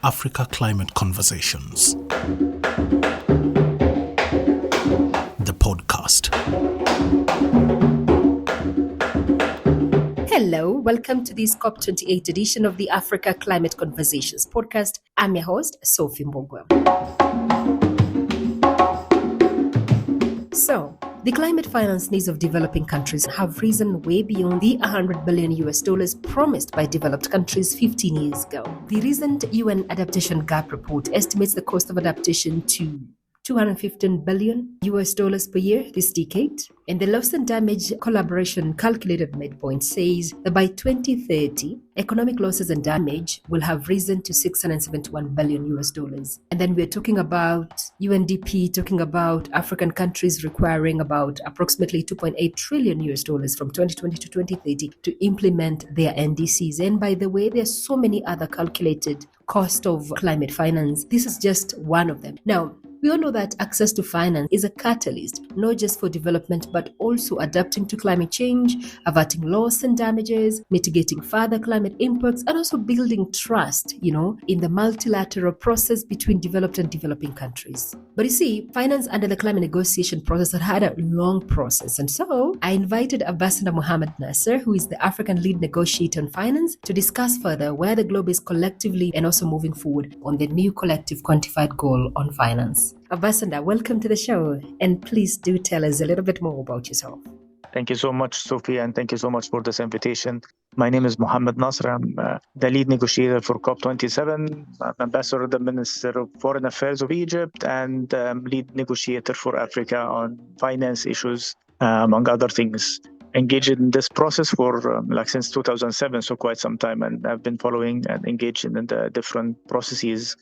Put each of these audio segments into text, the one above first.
Africa Climate Conversations, the podcast. Hello, welcome to this COP28 edition of the Africa Climate Conversations podcast. I'm your host, Sophie Mbogwa. So, the climate finance needs of developing countries have risen way beyond the $100 billion promised by developed countries 15 years ago. The recent UN Adaptation Gap report estimates the cost of adaptation to $215 billion per year this decade. And the loss and damage collaboration calculated midpoint says that by 2030, economic losses and damage will have risen to $671 billion. And then we're talking about UNDP, talking about African countries requiring about approximately $2.8 trillion from 2020 to 2030 to implement their NDCs. And by the way, there's so many other calculated cost of climate finance. This is just one of them. Now, we all know that access to finance is a catalyst, not just for development, but also adapting to climate change, averting loss and damages, mitigating further climate impacts, and also building trust, in the multilateral process between developed and developing countries. But you see, finance under the climate negotiation process had a long process. And so I invited Ambassador Mohamed Nasr, who is the African lead negotiator on finance, to discuss further where the globe is collectively and also moving forward on the new Collective Quantified Goal on finance. Ambassador, welcome to the show, and please do tell us a little bit more about yourself. Thank you so much, Sophie, and thank you so much for this invitation. My name is Mohamed Nasr. I'm the lead negotiator for COP27. I'm Ambassador, the Minister of Foreign Affairs of Egypt, and lead negotiator for Africa on finance issues, among other things. Engaged in this process for since 2007, so quite some time, and I've been following and engaged in the different processes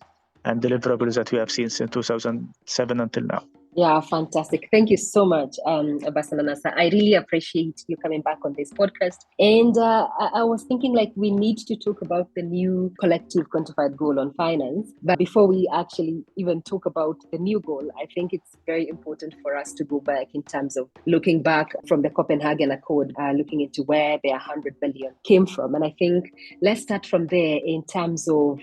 and deliverables that we have seen since 2007 until now. Yeah, fantastic. Thank you so much, Ambassador Nasr. I really appreciate you coming back on this podcast. And I was thinking we need to talk about the new Collective Quantified Goal on finance. But before we actually even talk about the new goal, I think it's very important for us to go back in terms of looking back from the Copenhagen Accord, looking into where the 100 billion came from. And I think let's start from there in terms of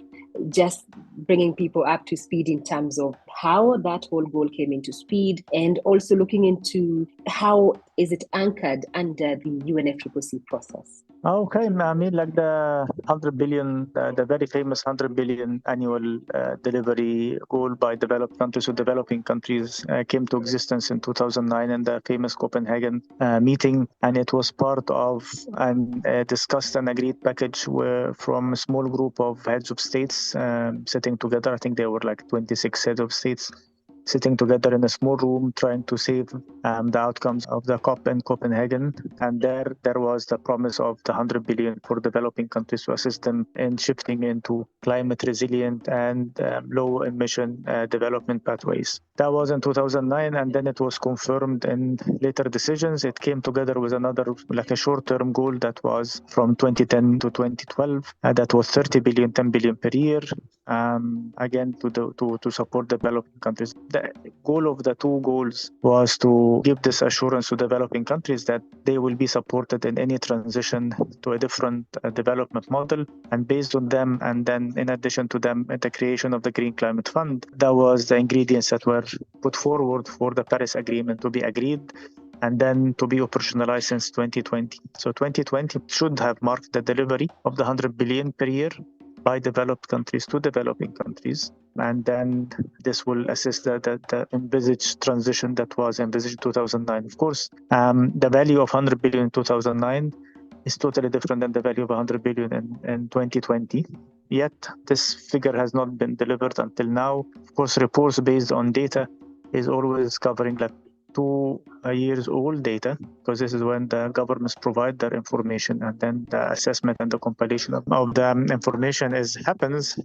just bringing people up to speed in terms of how that whole goal came into speed, and also looking into how is it anchored under the UNFCCC process. Okay, I mean, the 100 billion, the very famous 100 billion annual delivery goal by developed countries or developing countries came to existence in 2009 in the famous Copenhagen meeting. And it was part of and discussed and agreed package from a small group of heads of states sitting together. I think there were 26 heads of states sitting together in a small room trying to save the outcomes of the COP in Copenhagen. And there was the promise of the 100 billion for developing countries to assist them in shifting into climate resilient and low emission development pathways. That was in 2009, and then it was confirmed in later decisions. It came together with another, a short-term goal that was from 2010 to 2012. That was 30 billion, 10 billion per year, again, to support developing countries. The goal of the two goals was to give this assurance to developing countries that they will be supported in any transition to a different development model. And based on them, and then in addition to them, the creation of the Green Climate Fund, that was the ingredients that were put forward for the Paris Agreement to be agreed and then to be operationalized since 2020. So 2020 should have marked the delivery of the 100 billion per year by developed countries to developing countries. And then this will assist the envisaged transition that was envisaged in 2009. Of course, the value of 100 billion in 2009 is totally different than the value of 100 billion in 2020. Yet, this figure has not been delivered until now. Of course, reports based on data is always covering 2 years old data, because this is when the governments provide their information, and then the assessment and the compilation of the information happens.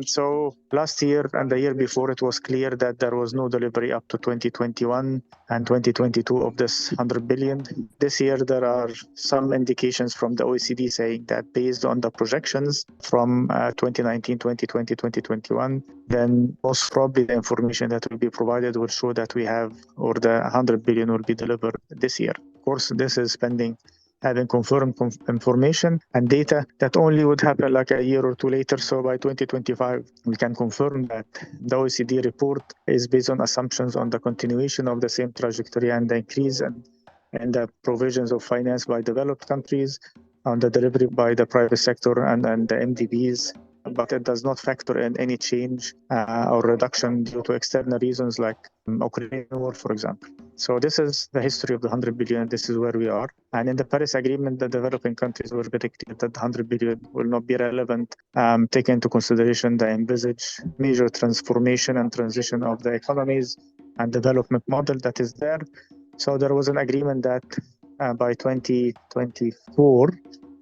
So last year and the year before, it was clear that there was no delivery up to 2021 and 2022 of this 100 billion. This year, there are some indications from the OECD saying that based on the projections from 2019, 2020, 2021, then most probably the information that will be provided will show that we have, or the 100 billion will be delivered this year. Of course, this is pending having confirmed information and data that only would happen like a year or two later. So by 2025, we can confirm that the OECD report is based on assumptions on the continuation of the same trajectory and the increase and the provisions of finance by developed countries, on the delivery by the private sector and the MDBs. But it does not factor in any change or reduction due to external reasons like Ukraine war, for example. So this is the history of the 100 billion. This is where we are. And in the Paris Agreement, the developing countries were very clear that the 100 billion will not be relevant, take into consideration the envisaged major transformation and transition of the economies and development model that is there. So there was an agreement that by 2024,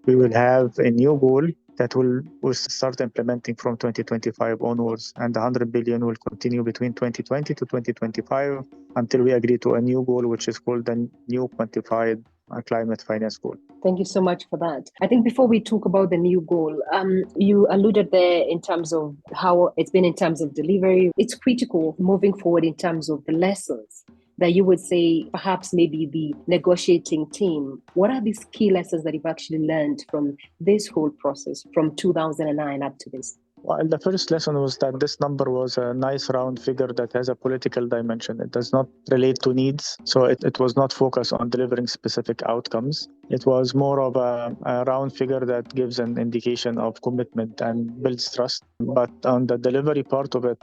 we will have a new goal that will start implementing from 2025 onwards. And the 100 billion will continue between 2020 to 2025 until we agree to a new goal, which is called the new quantified climate finance goal. Thank you so much for that. I think before we talk about the new goal, you alluded there in terms of how it's been in terms of delivery. It's critical moving forward in terms of the lessons that you would say perhaps maybe the negotiating team, what are these key lessons that you've actually learned from this whole process from 2009 up to this? Well, the first lesson was that this number was a nice round figure that has a political dimension. It does not relate to needs. So it was not focused on delivering specific outcomes. It was more of a round figure that gives an indication of commitment and builds trust. But on the delivery part of it,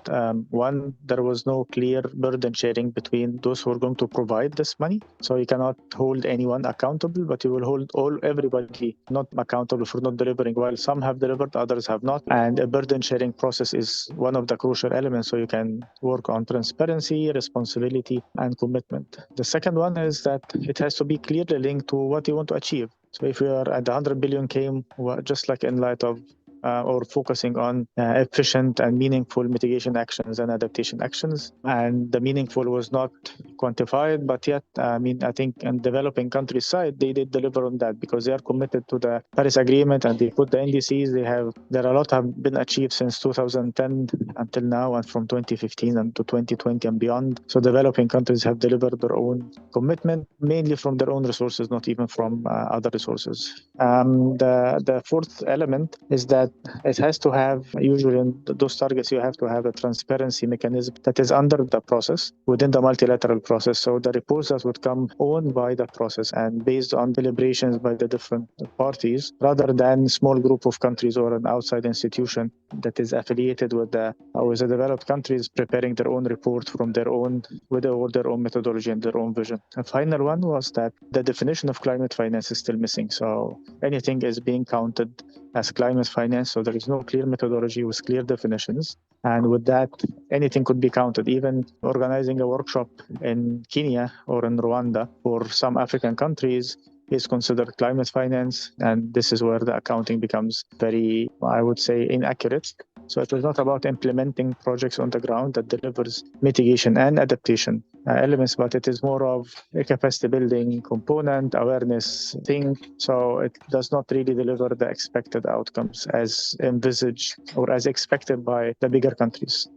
one, there was no clear burden sharing between those who are going to provide this money. So you cannot hold anyone accountable, but you will hold everybody not accountable for not delivering. While some have delivered, others have not. And a burden sharing process is one of the crucial elements, so you can work on transparency, responsibility, and commitment. The second one is that it has to be clearly linked to what you want to achieve. So if we are at the 100 billion came, just like in light of or focusing on efficient and meaningful mitigation actions and adaptation actions. And the meaningful was not quantified, but yet, I think in developing countries side, they did deliver on that because they are committed to the Paris Agreement and they put the NDCs. There are a lot have been achieved since 2010 until now and from 2015 and to 2020 and beyond. So developing countries have delivered their own commitment, mainly from their own resources, not even from other resources. The fourth element is that it has to have, usually in those targets, you have to have a transparency mechanism that is under the process, within the multilateral process. So the reports that would come owned by the process and based on deliberations by the different parties, rather than small group of countries or an outside institution that is affiliated with the developed countries preparing their own report from their own, with their own methodology and their own vision. And final one was that the definition of climate finance is still missing. So anything is being counted as climate finance. So there is no clear methodology with clear definitions. And with that, anything could be counted. Even organizing a workshop in Kenya or in Rwanda for some African countries is considered climate finance. And this is where the accounting becomes very, I would say, inaccurate. So it was not about implementing projects on the ground that delivers mitigation and adaptation elements, but it is more of a capacity building component, awareness thing. So it does not really deliver the expected outcomes as envisaged or as expected by the bigger countries.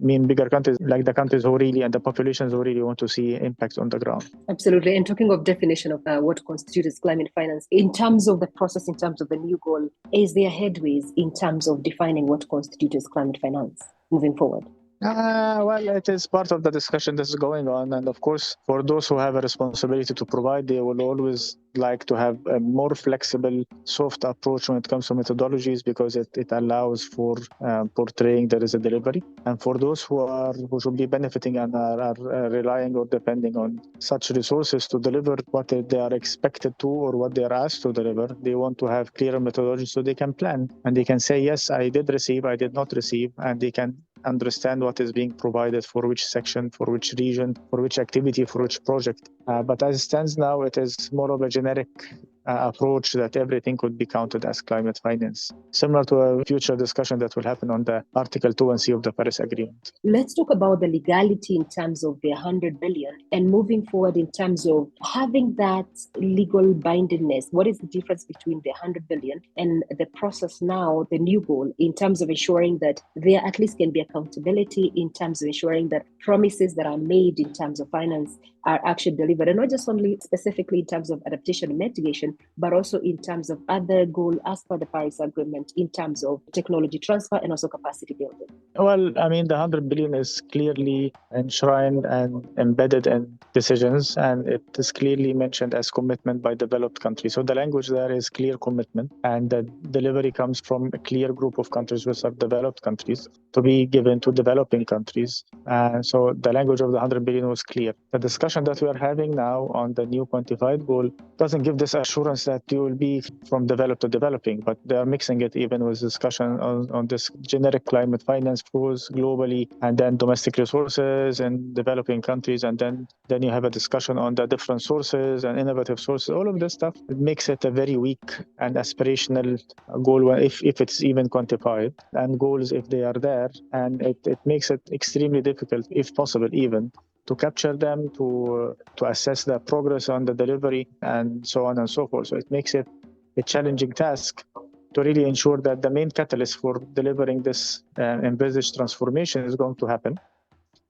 Bigger countries like the countries who really and the populations who really want to see impact on the ground. Absolutely. And talking of definition of what constitutes climate finance, in terms of the process, in terms of the new goal, is there headways in terms of defining what constitutes climate finance moving forward? Well, it is part of the discussion that's going on. And of course, for those who have a responsibility to provide, they will always like to have a more flexible, soft approach when it comes to methodologies because it allows for portraying there is a delivery. And for those who should be benefiting and are relying or depending on such resources to deliver what they are expected to or what they are asked to deliver, they want to have clearer methodologies so they can plan and they can say, yes, I did receive, I did not receive, and they can understand what is being provided for which section, for which region, for which activity, for which project. But as it stands now, it is more of a generic approach that everything could be counted as climate finance, similar to a future discussion that will happen on the Article 2 and C of the Paris Agreement. Let's talk about the legality in terms of the 100 billion and moving forward in terms of having that legal bindingness. What is the difference between the 100 billion and the process now, the new goal, in terms of ensuring that there at least can be accountability in terms of ensuring that promises that are made in terms of finance are actually delivered, and not just only specifically in terms of adaptation and mitigation, adaptation, but also in terms of other goals as per the Paris Agreement, in terms of technology transfer and also capacity building? Well, I mean, the 100 billion is clearly enshrined and embedded in decisions, and it is clearly mentioned as commitment by developed countries. So the language there is clear commitment, and the delivery comes from a clear group of countries, which are developed countries, to be given to developing countries. So the language of the 100 billion was clear. The discussion that we are having now on the new quantified goal doesn't give this assurance that you will be from developed to developing, but they are mixing it even with discussion on this generic climate finance flows globally, and then domestic resources in developing countries, and then you have a discussion on the different sources and innovative sources. All of this stuff, it makes it a very weak and aspirational goal if it's even quantified, and goals if they are there, and it makes it extremely difficult, if possible even, to capture them, to assess the progress on the delivery, and so on and so forth. So it makes it a challenging task to really ensure that the main catalyst for delivering this envisaged transformation is going to happen.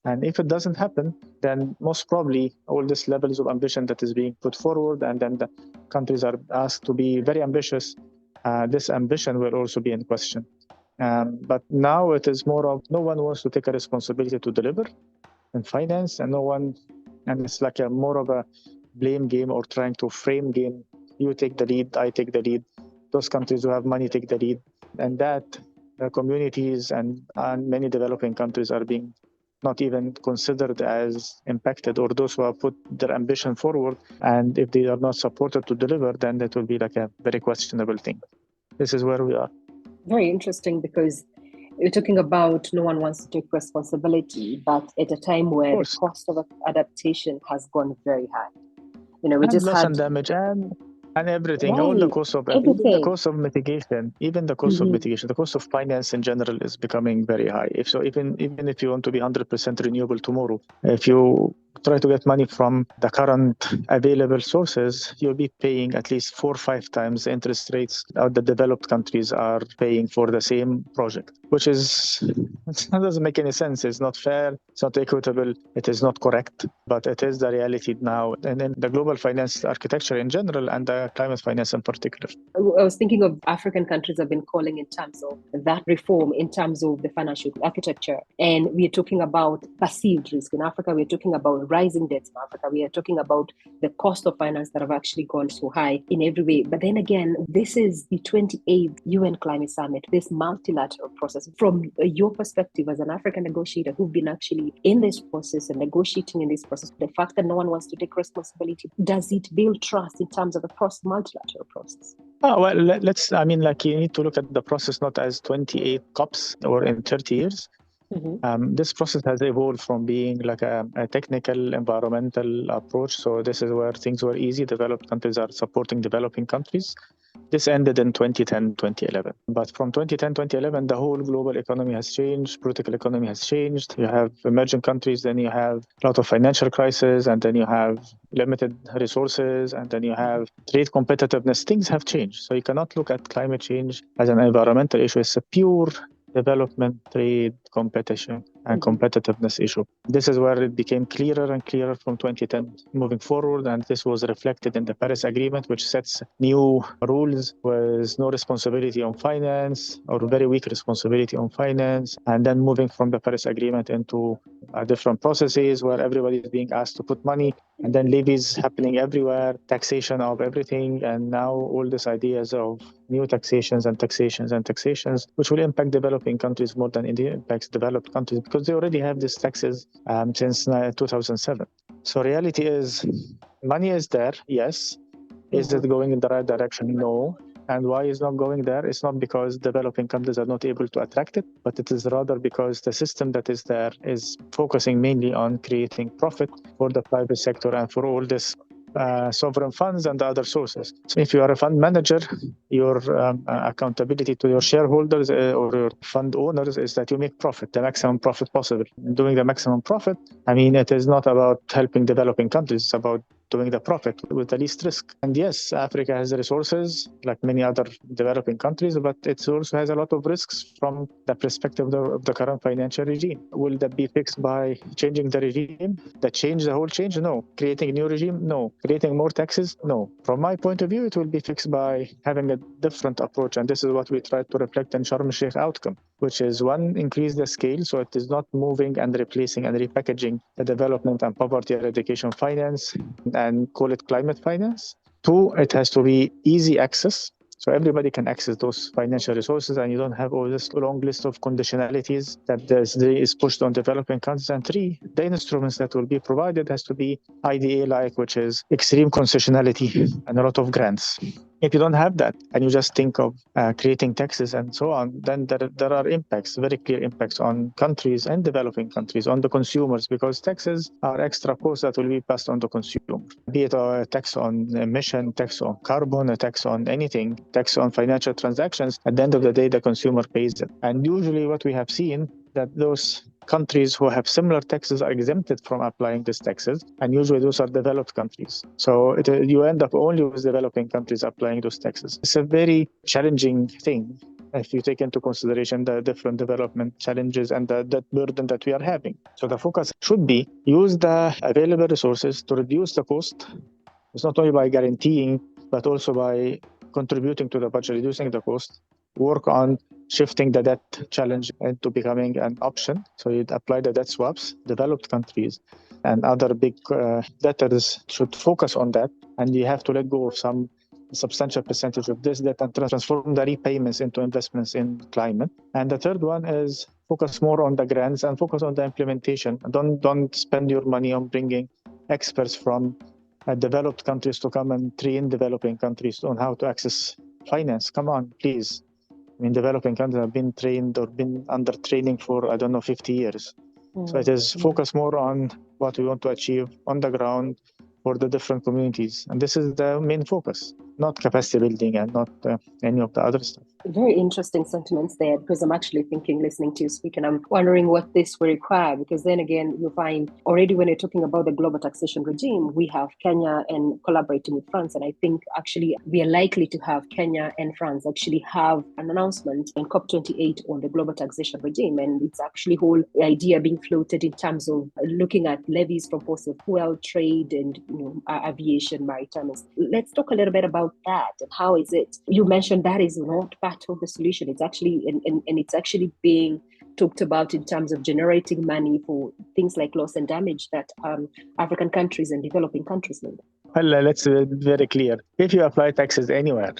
And if it doesn't happen, then most probably all these levels of ambition that is being put forward, and then the countries are asked to be very ambitious, this ambition will also be in question. But now it is more of no one wants to take a responsibility to deliver in finance, and it's like more of a blame game or trying to frame game. You take the lead, I take the lead. Those countries who have money take the lead, and that communities and many developing countries are being not even considered as impacted, or those who have put their ambition forward. And if they are not supported to deliver, then that will be like a very questionable thing. This is where we are. Very interesting, because you're talking about no one wants to take responsibility, but at a time where the cost of adaptation has gone very high. We just loss had and damage and everything, right. all the cost of everything. Even the cost of mitigation, the cost of finance in general is becoming very high. Even if you want to be 100% renewable tomorrow, if you try to get money from the current available sources, you'll be paying at least 4 or 5 times the interest rates that the developed countries are paying for the same project, which doesn't make any sense. It's not fair, it's not equitable, it is not correct, but it is the reality now. And then the global finance architecture in general, and the climate finance in particular. I was thinking of African countries have been calling in terms of that reform, in terms of the financial architecture. And we are talking about perceived risk. In Africa, we're talking about rising debts in Africa. We are talking about the cost of finance that have actually gone so high in every way. But then again, this is the 28th UN Climate Summit, this multilateral process. From your perspective as an African negotiator who've been actually in this process and negotiating in this process, the fact that no one wants to take responsibility, does it build trust in terms of the multilateral process? Oh, well, you need to look at the process not as 28 COPs or in 30 years. Mm-hmm. This process has evolved from being like a technical, environmental approach. So this is where things were easy. Developed countries are supporting developing countries. This ended in 2010, 2011. But from 2010, 2011, the whole global economy has changed. Political economy has changed. You have emerging countries, then you have a lot of financial crisis, and then you have limited resources, and then you have trade competitiveness. Things have changed. So you cannot look at climate change as an environmental issue. It's a pure development, trade, competition, and competitiveness issue. This is where it became clearer and clearer from 2010 moving forward, and this was reflected in the Paris Agreement, which sets new rules with no responsibility on finance, or very weak responsibility on finance, and then moving from the Paris Agreement into different processes where everybody is being asked to put money, and then levies happening everywhere, taxation of everything, and now all these ideas of new taxations, which will impact developing countries more than it impacts developed countries, because they already have these taxes since 2007. So reality is, money is there, yes. Is it going in the right direction? No. And why is not going there? It's not because developing countries are not able to attract it, but it is rather because the system that is there is focusing mainly on creating profit for the private sector and for all this sovereign funds and the other sources. So if you are a fund manager, your accountability to your shareholders or your fund owners is that you make profit, the maximum profit possible. Doing the maximum profit, it is not about helping developing countries, it's about doing the profit with the least risk. And yes, Africa has the resources like many other developing countries, but it also has a lot of risks from the perspective of the current financial regime. Will that be fixed by changing the regime? That change the whole change? No. Creating a new regime? No. Creating more taxes? No. From my point of view, it will be fixed by having a different approach. And this is what we try to reflect in Sharm el-Sheikh outcome, which is one, increase the scale so it is not moving and replacing and repackaging the development and poverty eradication finance and call it climate finance. Two, it has to be easy access. So everybody can access those financial resources and you don't have all this long list of conditionalities that is pushed on developing countries. And three, the instruments that will be provided has to be IDA-like, which is extreme concessionality and a lot of grants. If you don't have that and you just think of creating taxes and so on, then there are impacts, very clear impacts on countries and developing countries, on the consumers, because taxes are extra costs that will be passed on to consumer. Be it a tax on emission, tax on carbon, a tax on anything, tax on financial transactions, at the end of the day, the consumer pays it. And usually what we have seen that those countries who have similar taxes are exempted from applying these taxes, and usually those are developed countries. So you end up only with developing countries applying those taxes. It's a very challenging thing if you take into consideration the different development challenges and that burden that we are having. So the focus should be use the available resources to reduce the cost. It's not only by guaranteeing, but also by contributing to the budget, reducing the cost, work on shifting the debt challenge into becoming an option. So you'd apply the debt swaps. Developed countries and other big debtors should focus on that. And you have to let go of some substantial percentage of this debt and transform the repayments into investments in climate. And the third one is focus more on the grants and focus on the implementation. Don't spend your money on bringing experts from developed countries to come and train developing countries on how to access finance. Come on, please. I mean, developing countries have been trained or been under training for, 50 years. So it is focus more on what we want to achieve on the ground for the different communities. And this is the main focus, not capacity building and not any of the other stuff. Very interesting sentiments there, because I'm actually thinking, listening to you speak, and I'm wondering what this will require, because then again, you find already when you're talking about the global taxation regime, we have Kenya and collaborating with France. And I think actually we are likely to have Kenya and France actually have an announcement in COP28 on the global taxation regime. And it's actually whole idea being floated in terms of looking at levies from fossil fuel, trade, and aviation, maritime. Let's talk a little bit about that and how is it? You mentioned that is not part of the solution. It's actually and it's actually being talked about in terms of generating money for things like loss and damage that African countries and developing countries need. Well, let's be very clear. If you apply taxes anywhere,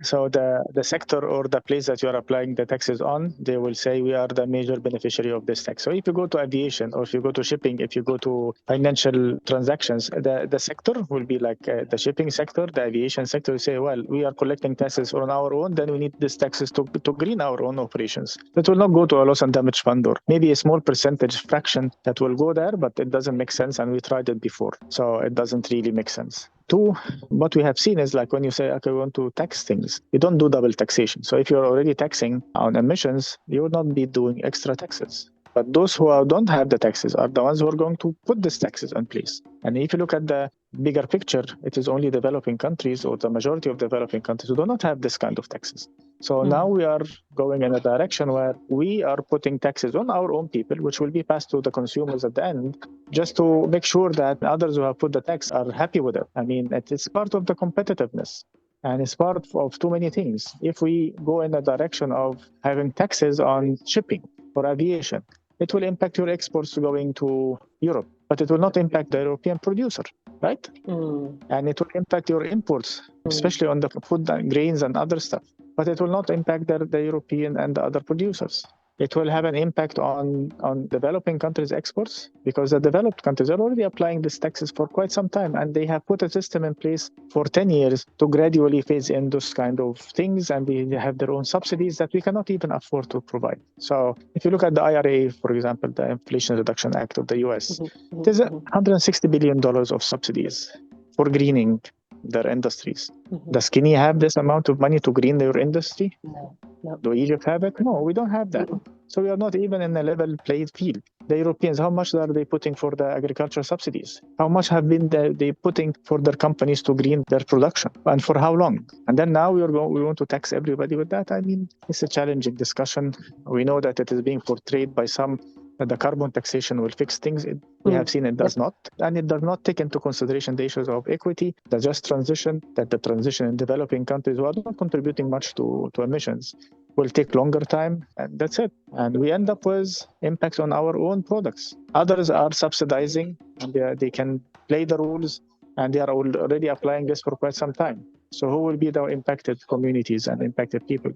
so the sector or the place that you are applying the taxes on, they will say we are the major beneficiary of this tax. So if you go to aviation or if you go to shipping, if you go to financial transactions, the sector will be like the shipping sector, the aviation sector will say, well, we are collecting taxes on our own, then we need these taxes to green our own operations. That will not go to a loss and damage fund, or maybe a small percentage fraction that will go there, but it doesn't make sense, and we tried it before. So it doesn't really make sense. Two, what we have seen is like when you say, okay, we want to tax things, you don't do double taxation. So if you're already taxing on emissions, you will not be doing extra taxes. But those who don't have the taxes are the ones who are going to put these taxes in place. And if you look at the bigger picture, it is only developing countries or the majority of developing countries who do not have this kind of taxes. So now we are going in a direction where we are putting taxes on our own people, which will be passed to the consumers at the end, just to make sure that others who have put the tax are happy with it. I mean, it's part of the competitiveness. And it's part of too many things. If we go in the direction of having taxes on shipping or aviation, it will impact your exports going to Europe, but it will not impact the European producer, right? And it will impact your imports, especially on the food and grains and other stuff. But it will not impact the European and the other producers. It will have an impact on developing countries' exports, because the developed countries are already applying these taxes for quite some time, and they have put a system in place for 10 years to gradually phase in those kind of things, and they have their own subsidies that we cannot even afford to provide. So if you look at the IRA, for example, the Inflation Reduction Act of the US, there's $160 billion of subsidies for greening their industries. Mm-hmm. Does Kenya have this amount of money to green their industry? No, no. Do Egypt have it? No, we don't have that. Mm-hmm. So we are not even in a level playing field. The Europeans, how much are they putting for the agricultural subsidies? How much have been they putting for their companies to green their production? And for how long? And then now we want to tax everybody with that. I mean, it's a challenging discussion. We know that it is being portrayed by some that the carbon taxation will fix things. We have seen it does not. And it does not take into consideration the issues of equity, the just transition, that the transition in developing countries who are not contributing much to emissions will take longer time, and that's it. And we end up with impacts on our own products. Others are subsidizing, and they can play the rules, and they are already applying this for quite some time. So who will be the impacted communities and impacted people?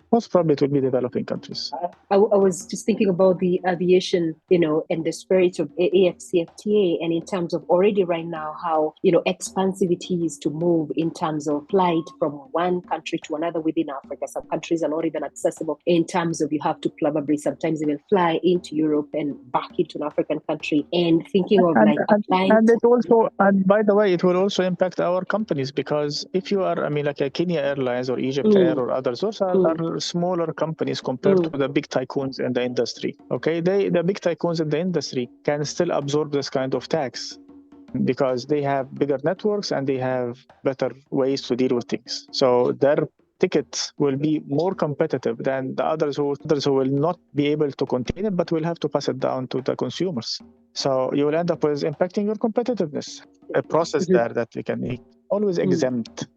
Most probably it will be developing countries. I was just thinking about the aviation, and the spirit of AFCFTA, and in terms of already right now how, expansivity is to move in terms of flight from one country to another within Africa. Some countries are not even accessible in terms of you have to probably sometimes even fly into Europe and back into an African country, and thinking of applying. And by the way, it will also impact our companies, because if you are, like a Kenya Airlines or Egypt Air or others, those are smaller companies compared to the big tycoons in the industry. Okay, the big tycoons in the industry can still absorb this kind of tax because they have bigger networks and they have better ways to deal with things. So their tickets will be more competitive than the others who will not be able to contain it, but will have to pass it down to the consumers. So you will end up with impacting your competitiveness. A process there that we can make always exempt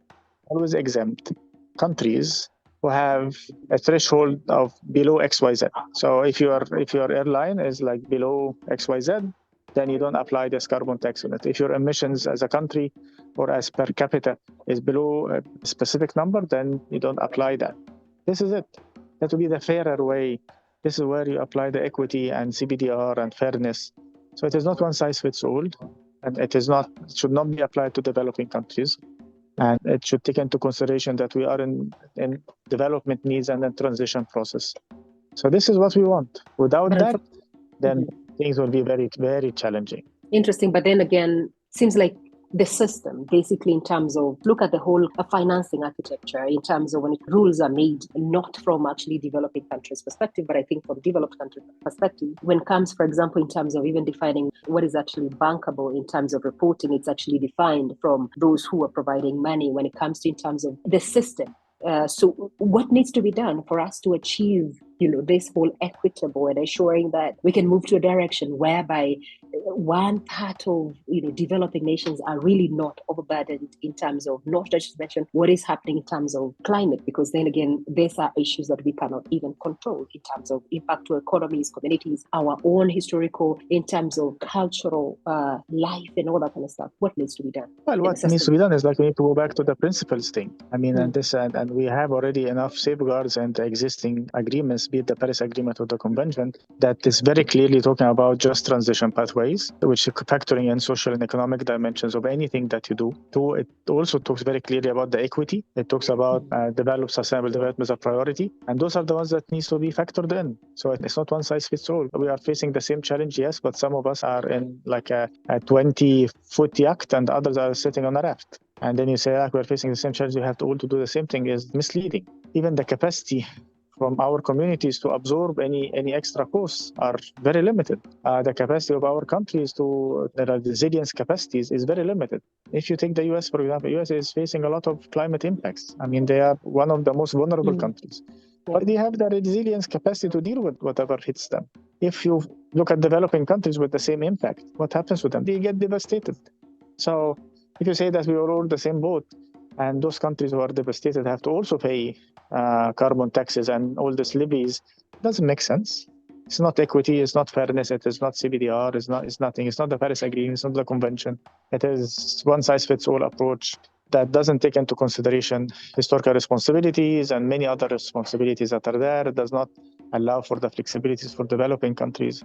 countries who have a threshold of below XYZ. So if your airline is like below XYZ, then you don't apply this carbon tax on it. If your emissions as a country or as per capita is below a specific number, then you don't apply that. This is it. That will be the fairer way. This is where you apply the equity and CBDR and fairness. So it is not one size fits all, and it should not be applied to developing countries. And it should take into consideration that we are in development needs and then transition process. So this is what we want. Without that, then things will be very, very challenging. Interesting. But then again, seems like the system, basically in terms of, look at the whole financing architecture in terms of when rules are made, not from actually developing countries' perspective, but I think from developed country perspective, when it comes, for example, in terms of even defining what is actually bankable in terms of reporting, it's actually defined from those who are providing money when it comes to in terms of the system. So what needs to be done for us to achieve, this whole equitable and ensuring that we can move to a direction whereby one part of, developing nations are really not overburdened in terms of not just mention what is happening in terms of climate, because then again, these are issues that we cannot even control in terms of impact to economies, communities, our own historical, in terms of cultural life and all that kind of stuff. What needs to be done? Well, what needs to be done is we need to go back to the principles thing. And we have already enough safeguards and existing agreements, be it the Paris Agreement or the Convention, that is very clearly talking about just transition pathways, which are factoring in social and economic dimensions of anything that you do. It also talks very clearly about the equity. It talks about sustainable development as a priority. And those are the ones that needs to be factored in. So it's not one size fits all. We are facing the same challenge, yes, but some of us are in a 20-foot yacht and others are sitting on a raft. And then you say, we're facing the same challenge, we have to all to do the same thing, is misleading. Even the capacity from our communities to absorb any extra costs are very limited. The capacity of our countries the resilience capacities is very limited. If you take the US, for example, the US is facing a lot of climate impacts. They are one of the most vulnerable countries. But they have the resilience capacity to deal with whatever hits them. If you look at developing countries with the same impact, what happens with them? They get devastated. So if you say that we are all the same boat, and those countries who are devastated have to also pay carbon taxes and all these levies, it doesn't make sense. It's not equity, it's not fairness, it is not CBDR, it's nothing. It's not the Paris Agreement, it's not the Convention. It is one-size-fits-all approach that doesn't take into consideration historical responsibilities and many other responsibilities that are there. It does not allow for the flexibilities for developing countries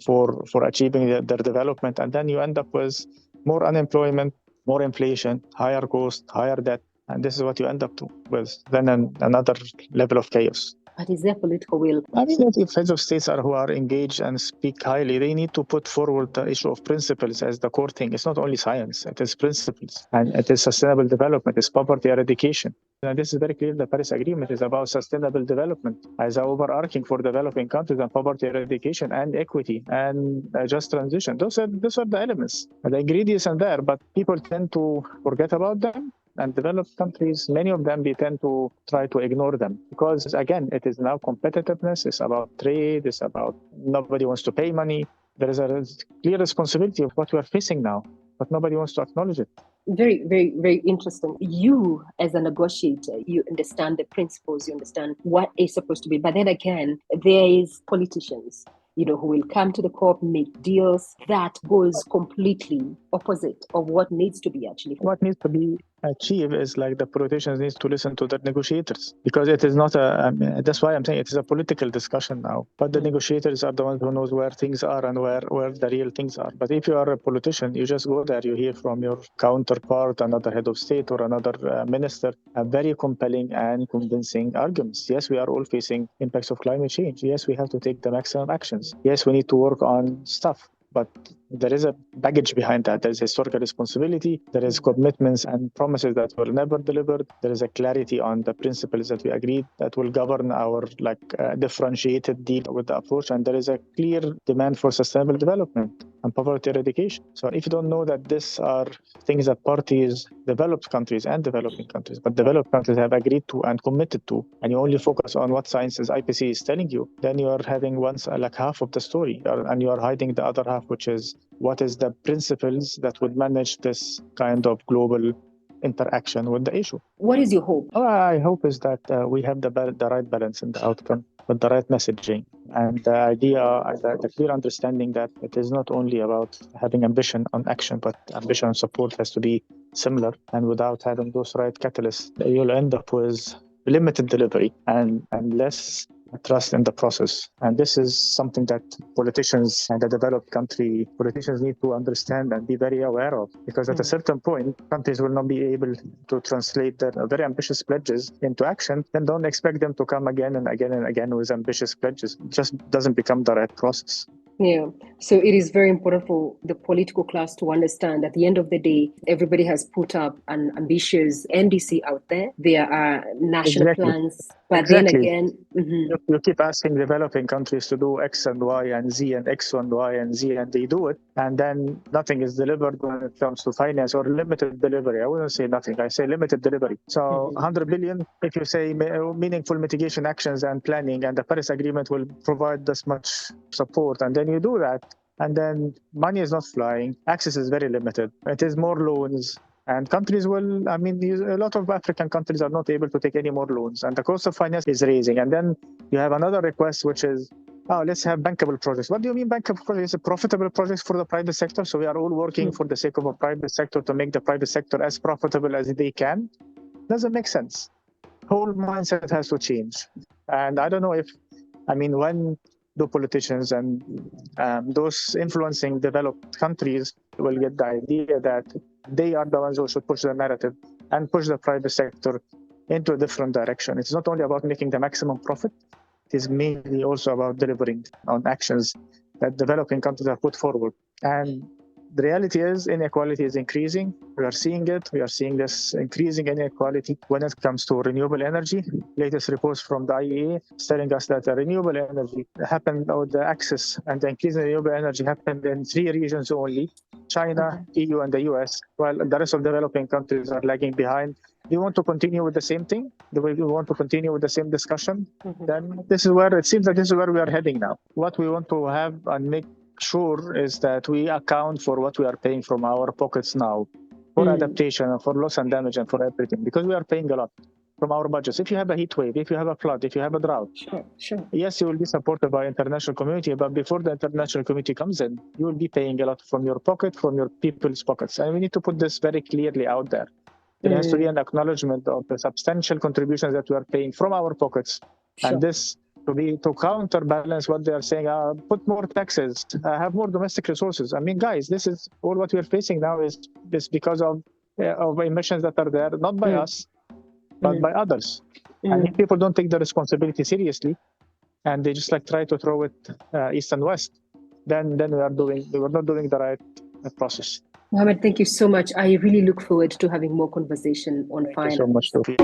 for achieving their development. And then you end up with more unemployment, more inflation, higher cost, higher debt. And this is what you end up with then another level of chaos. But is there political will? I mean, if heads of states who are engaged and speak highly, they need to put forward the issue of principles as the core thing. It's not only science, it is principles. And it is sustainable development, it's poverty eradication. And this is very clear. The Paris Agreement is about sustainable development as an overarching for developing countries, and poverty eradication and equity and just transition. Those are the elements. And the ingredients are there, but people tend to forget about them. And developed countries, many of them, they tend to try to ignore them because, again, it is now competitiveness. It's about trade. It's about nobody wants to pay money. There is a clear responsibility of what we are facing now, but nobody wants to acknowledge it. Very, very, very interesting. You, as a negotiator, you understand the principles, you understand what is supposed to be. But then again, there is politicians, who will come to the COP, make deals that goes completely opposite of what needs to be actually. What needs to be achieved is like the politicians need to listen to the negotiators, because it is not that's why I'm saying it is a political discussion now. But the negotiators are the ones who knows where things are and where the real things are. But if you are a politician, you just go there, you hear from your counterpart, another head of state or another minister, a very compelling and convincing arguments. Yes, we are all facing impacts of climate change. Yes, we have to take the maximum actions. Yes, we need to work on stuff. But there is a baggage behind that. There is historical responsibility. There is commitments and promises that were never delivered. There is a clarity on the principles that we agreed that will govern our differentiated deal with the approach. And there is a clear demand for sustainable development and poverty eradication. So if you don't know that these are things that parties, developed countries and developing countries, but developed countries have agreed to and committed to, and you only focus on what science's IPC is telling you, then you are having half of the story, and you are hiding the other half, which is what is the principles that would manage this kind of global interaction with the issue. What is your hope? I hope is that we have the right balance in the outcome with the right messaging and the idea, the clear understanding that it is not only about having ambition on action, but ambition and support has to be similar. And without having those right catalysts, you'll end up with limited delivery and less trust in the process. And this is something that politicians and the developed country politicians need to understand and be very aware of, because at a certain point, countries will not be able to translate their very ambitious pledges into action. Then don't expect them to come again and again and again with ambitious pledges. It just doesn't become the right process. Yeah. So it is very important for the political class to understand at the end of the day, everybody has put up an ambitious NDC out there. There are national plans, but then again, you keep asking developing countries to do X and Y and Z and X and Y and Z, and they do it. And then nothing is delivered when it comes to finance, or limited delivery. I wouldn't say nothing. I say limited delivery. So 100 billion, if you say meaningful mitigation actions and planning, and the Paris Agreement will provide this much support, and then you do that, and then money is not flying, access is very limited, it is more loans, and countries will, a lot of African countries are not able to take any more loans, and the cost of finance is raising. And then you have another request, which is, let's have bankable projects. What do you mean bankable projects? Profitable projects for the private sector. So we are all working for the sake of a private sector to make the private sector as profitable as they can. Doesn't make sense. Whole mindset has to change. And I don't know when do politicians and those influencing developed countries will get the idea that they are the ones who should push the narrative and push the private sector into a different direction. It's not only about making the maximum profit, it is mainly also about delivering on actions that developing countries have put forward. And the reality is inequality is increasing. We are seeing it. We are seeing this increasing inequality when it comes to renewable energy. Latest reports from the IEA is telling us that the renewable energy happened, or the access and the increase in renewable energy happened in 3 regions only: China, EU, and the US, while the rest of developing countries are lagging behind. Do you want to continue with the same thing? Do we want to continue with the same discussion? Then this is where it seems that this is where we are heading now. What we want to have and make sure is that we account for what we are paying from our pockets now for adaptation, for loss and damage, and for everything, because we are paying a lot from our budgets. If you have a heat wave, if you have a flood, if you have a drought, yes, you will be supported by international community, but before the international community comes in, you will be paying a lot from your pocket, from your people's pockets. And we need to put this very clearly out there. There has to be an acknowledgement of the substantial contributions that we are paying from our pockets. And this to counterbalance what they are saying, put more taxes, have more domestic resources. Guys, this is all what we are facing now is because of emissions that are there, not by us, but by others. And if people don't take the responsibility seriously, and they just like try to throw it east and west, then we're not doing the right process. Mohamed, thank you so much. I really look forward to having more conversation on finance. Thank you so much, Sophie.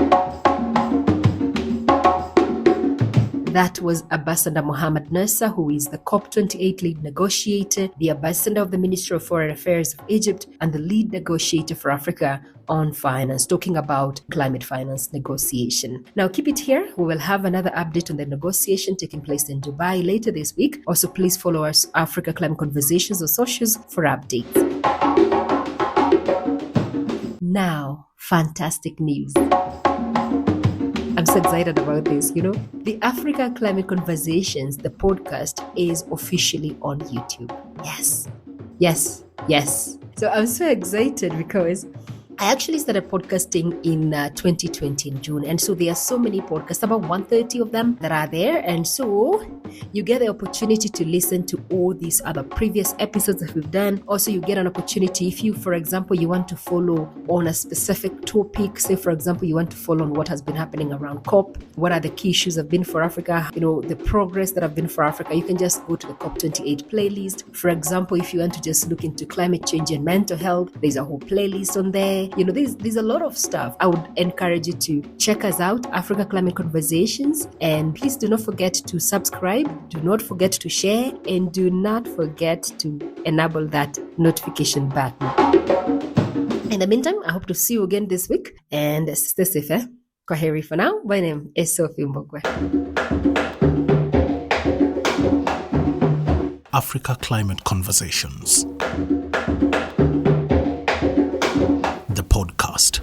That was Ambassador Mohamed Nasr, who is the COP28 lead negotiator, the ambassador of the Ministry of Foreign Affairs of Egypt, and the lead negotiator for Africa on finance, talking about climate finance negotiation. Now, keep it here. We will have another update on the negotiation taking place in Dubai later this week. Also, please follow us, Africa Climate Conversations, on socials for updates. Now, fantastic news. I'm so excited about this, The Africa Climate Conversations, the podcast, is officially on YouTube. Yes. So I'm so excited because I actually started podcasting in 2020 in June. And so there are so many podcasts, about 130 of them that are there. And so you get the opportunity to listen to all these other previous episodes that we've done. Also, you get an opportunity if you, for example, you want to follow on a specific topic. Say, for example, you want to follow on what has been happening around COP. What are the key issues that have been for Africa? The progress that have been for Africa. You can just go to the COP28 playlist. For example, if you want to just look into climate change and mental health, there's a whole playlist on there. There's a lot of stuff. I would encourage you to check us out, Africa Climate Conversations. And please do not forget to subscribe. Do not forget to share. And do not forget to enable that notification button. In the meantime, I hope to see you again this week. And stay safe. Kwaheri for now. My name is Sophie Mbogwe. Africa Climate Conversations. The podcast.